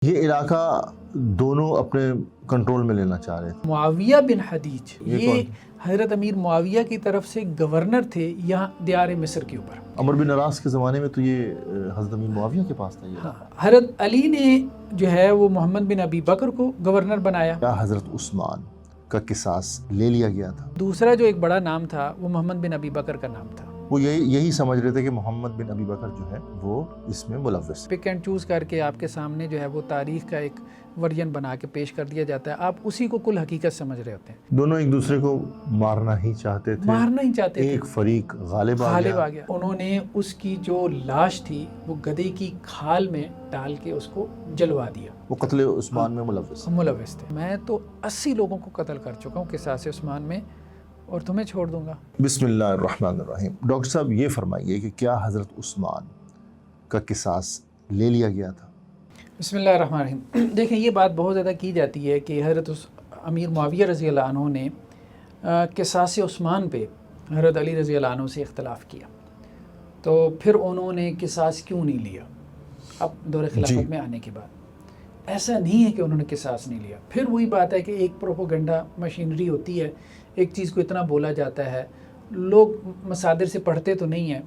یہ علاقہ دونوں اپنے کنٹرول میں لینا چاہ رہے تھے۔ معاویہ بن حدیج یہ حضرت امیر معاویہ کی طرف سے گورنر تھے یہاں دیار مصر کے اوپر۔ عمر بن عاص کے زمانے میں تو یہ حضرت امیر معاویہ کے پاس تھا یہ۔ حضرت علی نے جو ہے وہ محمد بن ابی بکر کو گورنر بنایا۔ کیا حضرت عثمان کا قصاص لے لیا گیا تھا؟ دوسرا جو ایک بڑا نام تھا وہ محمد بن ابی بکر کا نام تھا۔ وہ یہی سمجھ رہے تھے کہ محمد بن ابی بکر جو ہے وہ اس میں ملوث ہے۔ پک اینڈ چوز کر کے آپ کے سامنے جو ہے وہ تاریخ کا ایک ورژن بنا کے پیش کر دیا جاتا ہے، آپ اسی کو کل حقیقت سمجھ رہے ہوتے ہیں۔ دونوں ایک دوسرے کو مارنا ہی چاہتے تھے، مارنا ہی چاہتے تھے۔ ایک فریق غالب آ گیا۔ انہوں نے اس کی جو لاش تھی وہ گدھے کی کھال میں ڈال کے اس کو جلوا دیا۔ وہ قتل عثمان میں ملوث تھے۔ میں تو 80 لوگوں کو قتل کر چکا ہوں قصاص عثمان میں، اور تمہیں چھوڑ دوں گا۔ بسم اللہ الرحمن الرحیم۔ ڈاکٹر صاحب یہ فرمائیے کہ کیا حضرت عثمان کا قصاص لے لیا گیا تھا؟ بسم اللہ الرحمن الرحیم۔ دیکھیں یہ بات بہت زیادہ کی جاتی ہے کہ حضرت امیر معاویہ رضی اللہ عنہ نے قصاص عثمان پہ حضرت علی رضی اللہ عنہ سے اختلاف کیا، تو پھر انہوں نے قصاص کیوں نہیں لیا اب دور خلافت میں آنے کے بعد؟ ایسا نہیں ہے کہ انہوں نے قصاص نہیں لیا۔ پھر وہی بات ہے کہ ایک پروپوگنڈا مشینری ہوتی ہے، ایک چیز کو اتنا بولا جاتا ہے، لوگ مصادر سے پڑھتے تو نہیں ہیں،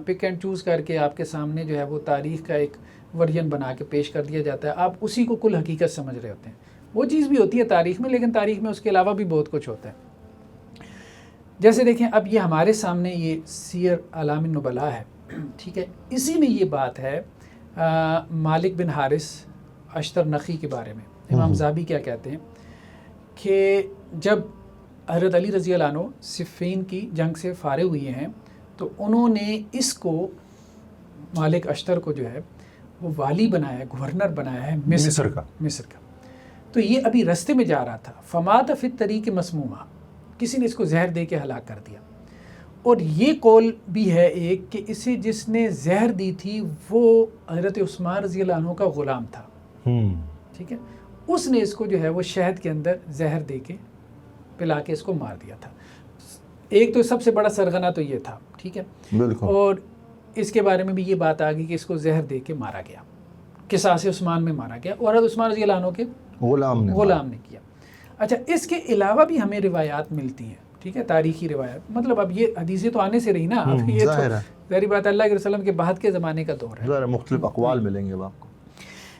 پک اینڈ چوز کر کے آپ کے سامنے جو ہے وہ تاریخ کا ایک ورژن بنا کے پیش کر دیا جاتا ہے، آپ اسی کو کل حقیقت سمجھ رہے ہوتے ہیں۔ وہ چیز بھی ہوتی ہے تاریخ میں، لیکن تاریخ میں اس کے علاوہ بھی بہت کچھ ہوتا ہے۔ جیسے دیکھیں اب یہ ہمارے سامنے یہ سیر اعلام النبلاء ہے، ٹھیک ہے، اسی میں یہ بات ہے مالک بن حارث اشتر نخی کے بارے میں۔ امام ذہبی کیا کہتے ہیں کہ جب حضرت علی رضی اللہ عنہ صفین کی جنگ سے فارغ ہوئے ہیں تو انہوں نے اس کو مالک اشتر کو جو ہے وہ والی بنایا ہے، گورنر بنایا ہے مصر کا۔ تو یہ ابھی رستے میں جا رہا تھا، فمات فی الطریق مسموما، کسی نے اس کو زہر دے کے ہلاک کر دیا۔ اور یہ قول بھی ہے ایک کہ اسے جس نے زہر دی تھی وہ حضرت عثمان رضی اللہ عنہ کا غلام تھا، ٹھیک ہے، اس نے اس کو جو ہے وہ شہد کے اندر زہر دے کے پلا کے اس کو مار دیا تھا۔ ایک تو سب سے بڑا سرغنہ تو یہ تھا، ٹھیک ہے، اور اس کے بارے میں بھی یہ بات آ گئی کہ اس کو زہر دے کے مارا گیا، قصاص عثمان میں مارا گیا، اور حضرت عثمان رضی اللہ عنہ کے غلام نے کیا۔ اچھا، اس کے علاوہ بھی ہمیں روایات ملتی ہیں، ٹھیک ہے، تاریخی روایات، مطلب اب یہ حدیثیں تو آنے سے رہی نا، اب یہ تو ظاہری بات اللہ کے وسلم کے بعد کے زمانے کا دور ہے، مختلف اقوال ملیں گے آپ کو۔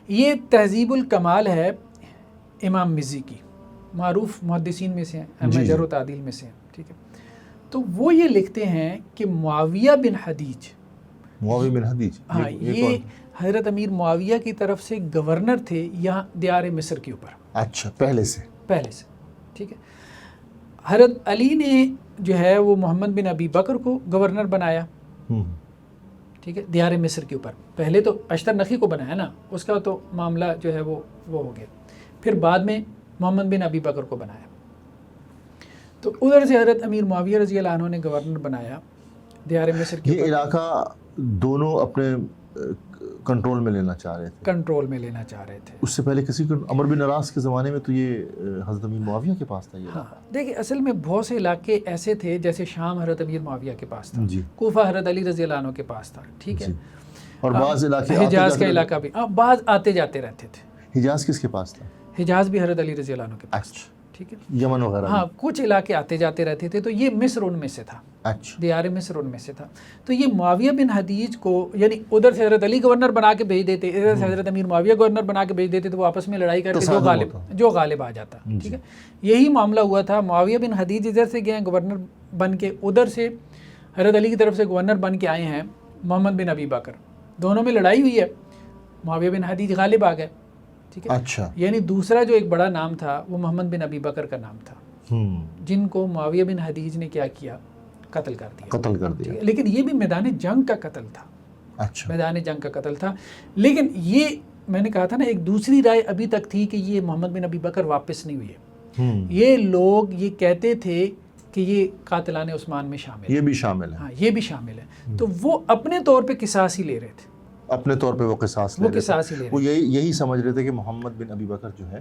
یہ تہذیب الکمال ہے امام مزی کی، معروف محدثین میں سے ہیں، اہم جرح و تعدیل میں سے ہیں، ٹھیک ہے، تو وہ یہ لکھتے ہیں کہ معاویہ بن حدیج، ہاں، یہ حضرت امیر معاویہ کی طرف سے گورنر تھے یہاں دیار مصر کے اوپر۔ اچھا، پہلے سے، ٹھیک ہے۔ حضرت علی نے جو ہے وہ محمد بن ابی بکر کو گورنر بنایا، ٹھیک ہے، دیار مصر کے اوپر۔ پہلے تو اشتر نخی کو بنایا نا، اس کا تو معاملہ جو ہے وہ ہو گیا، پھر بعد میں محمد بن ابی بکر کو بنایا۔ تو ادھر سے حضرت امیر معاویہ رضی اللہ عنہ نے گورنر بنایا دیار مصر کے اوپر۔ یہ علاقہ دونوں اپنے کنٹرول میں لینا چاہ رہے تھے۔ اس سے پہلے کسی کو، عمر بن عاص کے زمانے میں تو یہ حضرت امیر معاویہ کے پاس تھا۔ ہاں، دیکھیں اصل میں بہت سے علاقے ایسے تھے، جیسے شام حضرت امیر معاویہ کے پاس تھا، کوفہ حضرت علی رضی اللہ عنہ کے پاس تھا، ٹھیک ہے، اور بعض علاقے حجاز کا علاقہ بھی، بعض آتے جاتے رہتے تھے۔ حجاز کس کے پاس تھا؟ حجاز بھی حضرت علی رضی اللہ عنہ کے پاس تھا، ٹھیک ہے، یمن وغیرہ، ہاں، کچھ علاقے آتے جاتے رہتے تھے، تو یہ مصر ان میں سے تھا، دیار مصر ان میں سے تھا۔ تو یہ معاویہ بن حدیج کو، یعنی ادھر سے حضرت علی گورنر بنا کے بھیج دیتے، ادھر سے حضرت امیر معاویہ گورنر بنا کے بھیج دیتے، تو وہ آپس میں لڑائی کر کے جو غالب آ جاتا، ٹھیک ہے، یہی معاملہ ہوا تھا۔ معاویہ بن حدیج ادھر سے گئے گورنر بن کے، ادھر سے حضرت علی کی طرف سے گورنر بن کے آئے ہیں محمد بن ابی بکر، دونوں میں لڑائی ہوئی ہے، معاویہ بن حدیج غالب آ گئے، ٹھیک ہے، اچھا، یعنی دوسرا جو ایک بڑا نام تھا وہ محمد بن ابی بکر کا نام تھا، جن کو معاویہ بن حدیج نے کیا کیا، قتل کر دیا۔ لیکن یہ بھی میدان جنگ کا قتل تھا، اچھا، میدان جنگ کا قتل تھا۔ لیکن یہ میں نے کہا تھا نا، ایک دوسری رائے ابھی تک تھی کہ یہ محمد بن ابی بکر واپس نہیں ہوئے، یہ لوگ یہ کہتے تھے کہ یہ قاتلان عثمان میں شامل ہے، یہ بھی شامل ہے، ہاں، یہ بھی شامل ہے، تو وہ اپنے طور پہ قصاص ہی لے رہے تھے، اپنے طور پہ وہ قصاص لے رہے تھے، وہ یہی سمجھ رہے تھے کہ محمد بن ابی بکر جو ہے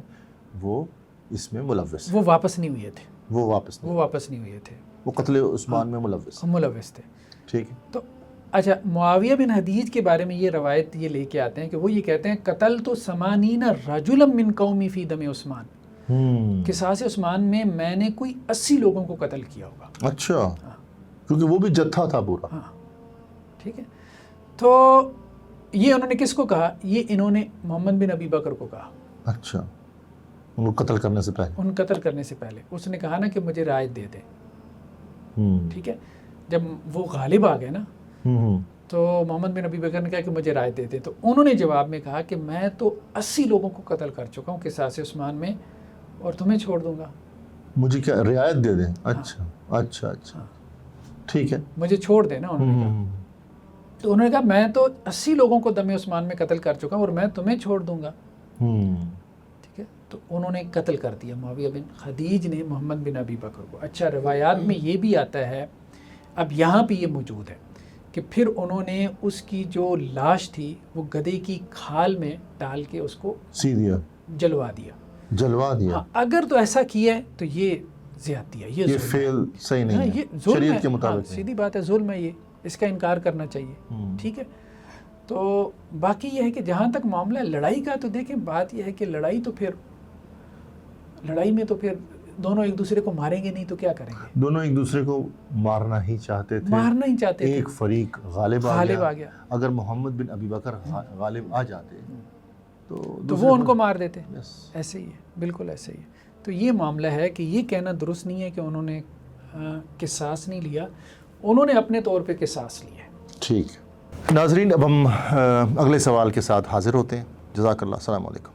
وہ اس میں ملوث ہے، وہ واپس نہیں ہوئے تھے، وہ واپس نہیں ہوئے تھے، وہ قتل عثمان میں ملوث تھے، ٹھیک ہے۔ تو اچھا معاویہ بن حدیج کے بارے میں یہ روایت یہ لے کے آتے ہیں کہ وہ یہ کہتے ہیں قتل تو 80 رجلا من قومی فی دم عثمان، قصاص عثمان میں نے کوئی 80 لوگوں کو قتل کیا ہوگا. اچھا کیونکہ وہ بھی جتھا تھا پورا. ہاں ٹھیک ہے. تو یہ انہوں نے کس کو کہا؟ یہ انہوں نے محمد بن ابی بکر کو کہا. اچھا ان کو قتل کرنے سے پہلے، ان قتل کرنے سے پہلے اس نے کہا نا کہ مجھے رعایت دے دے. ٹھیک ہے. جب وہ غالب آ گئے نا تو محمد بن ابی بکر نے کہا کہ مجھے رعایت دے دے. تو انہوں نے جواب میں کہا کہ میں تو 80 لوگوں کو قتل کر چکا ہوں قصاص عثمان میں اور تمہیں چھوڑ دوں گا. مجھے کیا رعایت دے دیں؟ اچھا اچھا اچھا ٹھیک ہے، مجھے چھوڑ دے نا. انہوں نے کہا تو انہوں نے کہا میں تو 80 لوگوں کو دم عثمان میں قتل کر چکا ہوں اور میں تمہیں چھوڑ دوں گا. ٹھیک ہے. تو انہوں نے قتل کر دیا معاویہ بن حدیج نے محمد بن ابی بکر کو. اچھا روایات میں یہ بھی آتا ہے، اب یہاں پہ یہ موجود ہے کہ پھر انہوں نے اس کی جو لاش تھی وہ گدھے کی کھال میں ڈال کے اس کو سی دیا، جلوا دیا. اگر تو ایسا کیا ہے تو یہ زیادتی ہے، یہ فعل صحیح نہیں ہے، یہ ظلم شریعت ہے. کے مطابق سیدھی بات ہے، ظلم ہے، یہ اس کا انکار کرنا چاہیے. ٹھیک ہے. تو باقی یہ ہے کہ جہاں تک معاملہ لڑائی کا، تو دیکھیں بات یہ ہے کہ لڑائی میں تو پھر دونوں ایک دوسرے کو ماریں گے نہیں تو کیا کریں گے؟ دونوں ایک دوسرے کو مارنا ہی چاہتے تھے. ایک فریق غالب آ گیا. اگر محمد بن ابی بکر غالب آ جاتے تو وہ ان کو مار دیتے. ایسے ہی ہے، بالکل ایسے ہی ہے. تو یہ معاملہ ہے کہ یہ کہنا درست نہیں ہے کہ انہوں نے قصاص نہیں لیا، انہوں نے اپنے طور پہ قصاص لیا. ٹھیک ہے ناظرین، اب ہم اگلے سوال کے ساتھ حاضر ہوتے ہیں. جزاک اللہ، السلام علیکم.